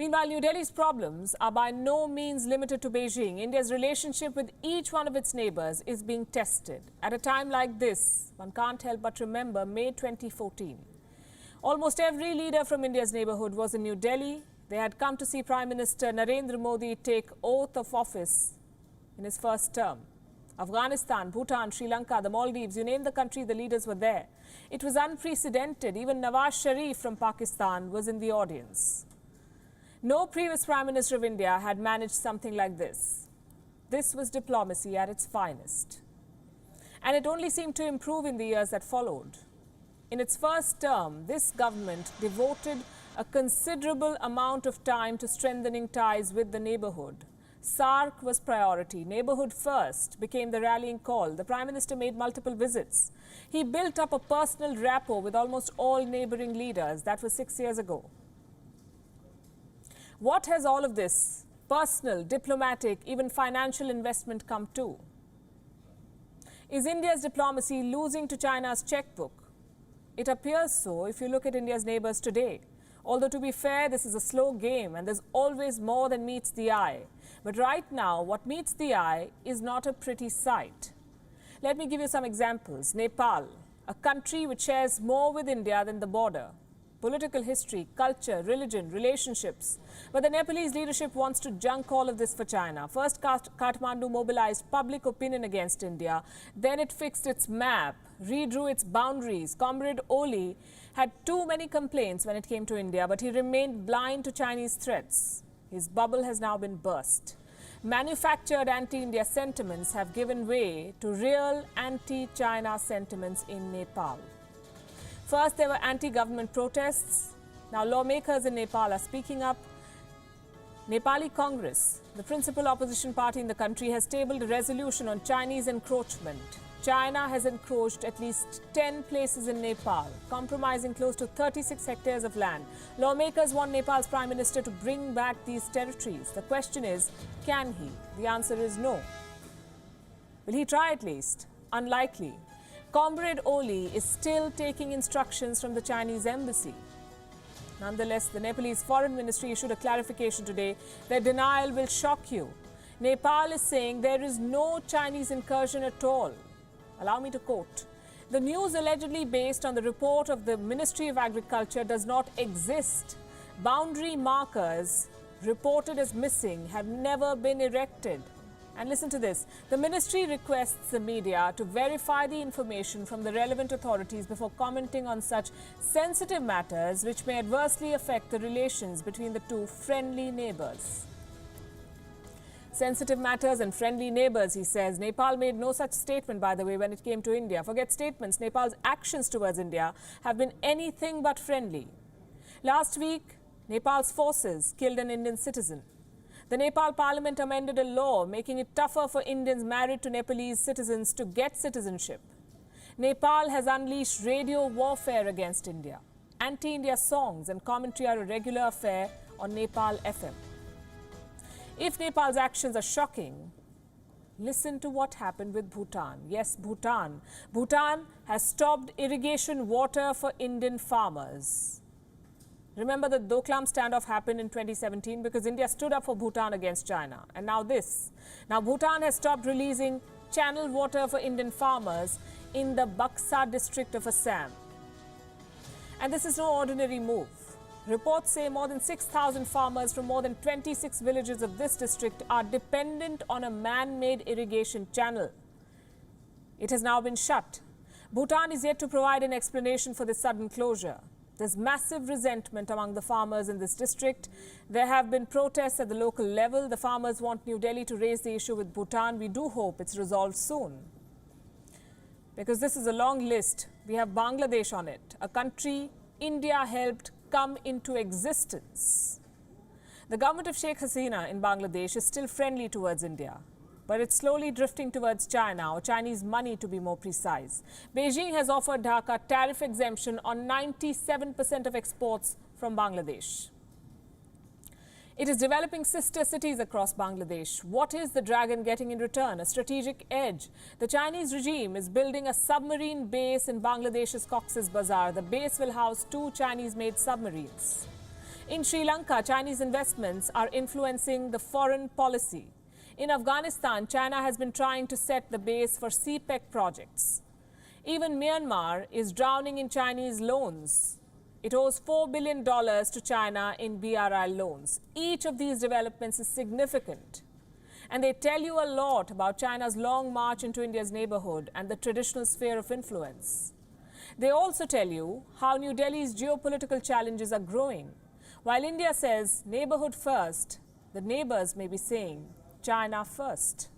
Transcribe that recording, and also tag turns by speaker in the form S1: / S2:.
S1: Meanwhile, New Delhi's problems are by no means limited to Beijing. India's relationship with each one of its neighbors is being tested. At a time like this, one can't help but remember May 2014. Almost every leader from India's neighborhood was in New Delhi. They had come to see Prime Minister Narendra Modi take oath of office in his first term. Afghanistan, Bhutan, Sri Lanka, the Maldives, you name the country, the leaders were there. It was unprecedented. Even Nawaz Sharif from Pakistan was in the audience. No previous Prime Minister of India had managed something like this. This was diplomacy at its finest. And it only seemed to improve in the years that followed. In its first term, this government devoted a considerable amount of time to strengthening ties with the neighborhood. SAARC was priority. Neighborhood first became the rallying call. The Prime Minister made multiple visits. He built up a personal rapport with almost all neighboring leaders. That was 6 years ago. What has all of this personal, diplomatic, even financial investment come to? Is India's diplomacy losing to China's checkbook? It appears so if you look at India's neighbors today. Although to be fair, this is a slow game and there's always more than meets the eye. But right now, what meets the eye is not a pretty sight. Let me give you some examples. Nepal, a country which shares more with India than the border. Political history, culture, religion, relationships. But the Nepalese leadership wants to junk all of this for China. First, Kathmandu mobilized public opinion against India. Then it fixed its map, redrew its boundaries. Comrade Oli had too many complaints when it came to India, but he remained blind to Chinese threats. His bubble has now been burst. Manufactured anti-India sentiments have given way to real anti-China sentiments in Nepal. First, there were anti-government protests. Now, lawmakers in Nepal are speaking up. Nepali Congress, the principal opposition party in the country, has tabled a resolution on Chinese encroachment. China has encroached at least 10 places in Nepal, comprising close to 36 hectares of land. Lawmakers want Nepal's Prime Minister to bring back these territories. The question is, can he? The answer is no. Will he try at least? Unlikely. Comrade Oli is still taking instructions from the Chinese embassy. Nonetheless, the Nepalese Foreign Ministry issued a clarification today. Their denial will shock you. Nepal is saying there is no Chinese incursion at all. Allow me to quote. The news allegedly based on the report of the Ministry of Agriculture does not exist. Boundary markers reported as missing have never been erected. And listen to this. The ministry requests the media to verify the information from the relevant authorities before commenting on such sensitive matters which may adversely affect the relations between the two friendly neighbors. Sensitive matters and friendly neighbors, he says. Nepal made no such statement, by the way, when it came to India. Forget statements. Nepal's actions towards India have been anything but friendly. Last week, Nepal's forces killed an Indian citizen. The Nepal parliament amended a law making it tougher for Indians married to Nepalese citizens to get citizenship. Nepal has unleashed radio warfare against India. Anti-India songs and commentary are a regular affair on Nepal FM. If Nepal's actions are shocking, listen to what happened with Bhutan. Yes, Bhutan. Bhutan has stopped irrigation water for Indian farmers. Remember the Doklam standoff happened in 2017 because India stood up for Bhutan against China. And now this. Now Bhutan has stopped releasing channel water for Indian farmers in the Baksa district of Assam. And this is no ordinary move. Reports say more than 6,000 farmers from more than 26 villages of this district are dependent on a man-made irrigation channel. It has now been shut. Bhutan is yet to provide an explanation for this sudden closure. There's massive resentment among the farmers in this district. There have been protests at the local level. The farmers want New Delhi to raise the issue with Bhutan. We do hope it's resolved soon. Because this is a long list. We have Bangladesh on it, a country India helped come into existence. The government of Sheikh Hasina in Bangladesh is still friendly towards India, but it's slowly drifting towards China, or Chinese money to be more precise. Beijing has offered Dhaka tariff exemption on 97% of exports from Bangladesh. It is developing sister cities across Bangladesh. What is the dragon getting in return? A strategic edge. The Chinese regime is building a submarine base in Bangladesh's Cox's Bazar. The base will house 2 Chinese-made submarines. In Sri Lanka, Chinese investments are influencing the foreign policy. In Afghanistan, China has been trying to set the base for CPEC projects. Even Myanmar is drowning in Chinese loans. It owes $4 billion to China in BRI loans. Each of these developments is significant. And they tell you a lot about China's long march into India's neighborhood and the traditional sphere of influence. They also tell you how New Delhi's geopolitical challenges are growing. While India says neighborhood first, the neighbors may be saying China first.